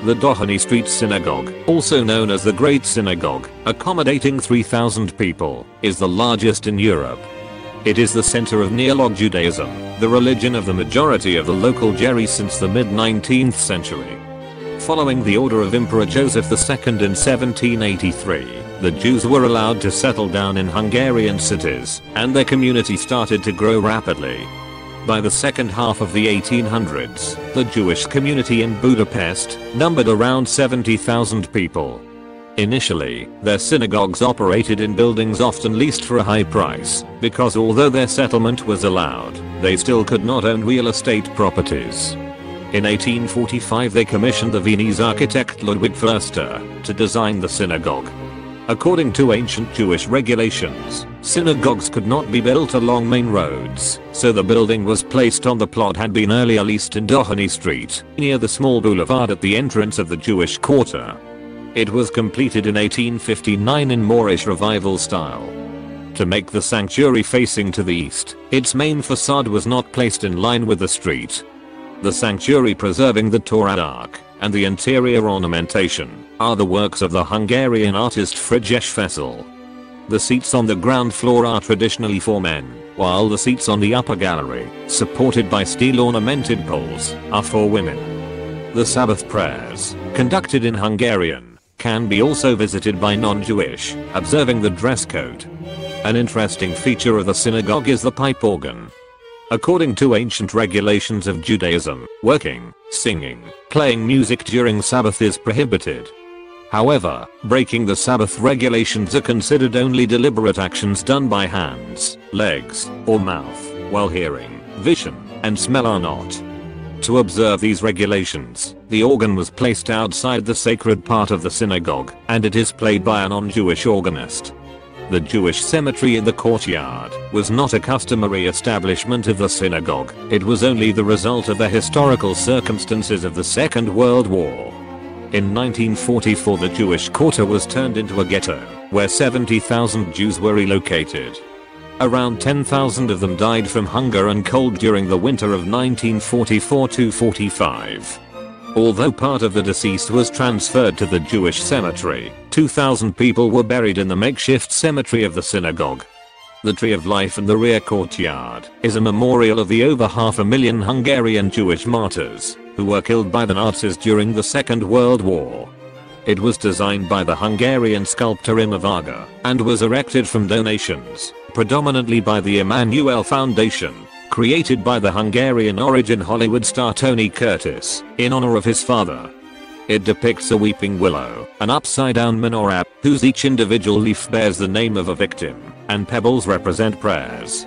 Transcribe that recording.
The Dohány Street Synagogue, also known as the Great Synagogue, accommodating 3,000 people, is the largest in Europe. It is the center of Neolog Judaism, the religion of the majority of the local Jewry since the mid-19th century. Following the order of Emperor Joseph II in 1783, the Jews were allowed to settle down in Hungarian cities, and their community started to grow rapidly. By the second half of the 1800s, the Jewish community in Budapest numbered around 70,000 people. Initially, their synagogues operated in buildings often leased for a high price, because although their settlement was allowed, they still could not own real estate properties. In 1845 they commissioned the Viennese architect Ludwig Förster to design the synagogue. According to ancient Jewish regulations, synagogues could not be built along main roads, so the building was placed on the plot had been earlier leased in Dohány Street, near the small boulevard at the entrance of the Jewish quarter. It was completed in 1859 in Moorish revival style. To make the sanctuary facing to the east, its main facade was not placed in line with the street. The sanctuary preserving the Torah Ark and the interior ornamentation are the works of the Hungarian artist Frigyes Feszel. The seats on the ground floor are traditionally for men, while the seats on the upper gallery, supported by steel ornamented poles, are for women. The Sabbath prayers, conducted in Hungarian, can be also visited by non-Jewish, observing the dress code. An interesting feature of the synagogue is the pipe organ. According to ancient regulations of Judaism, working, singing, playing music during Sabbath is prohibited. However, breaking the Sabbath regulations are considered only deliberate actions done by hands, legs, or mouth, while hearing, vision, and smell are not. To observe these regulations, the organ was placed outside the sacred part of the synagogue, and it is played by a non-Jewish organist. The Jewish cemetery in the courtyard was not a customary establishment of the synagogue, it was only the result of the historical circumstances of the Second World War. In 1944 the Jewish quarter was turned into a ghetto, where 70,000 Jews were relocated. Around 10,000 of them died from hunger and cold during the winter of 1944-45. Although part of the deceased was transferred to the Jewish cemetery, 2,000 people were buried in the makeshift cemetery of the synagogue. The Tree of Life in the rear courtyard is a memorial of the over 500,000 Hungarian Jewish martyrs who were killed by the Nazis during the Second World War. It was designed by the Hungarian sculptor Ima Varga and was erected from donations, predominantly by the Emmanuel Foundation, created by the Hungarian origin Hollywood star Tony Curtis, in honor of his father. It depicts a weeping willow, an upside-down menorah, whose each individual leaf bears the name of a victim, and pebbles represent prayers.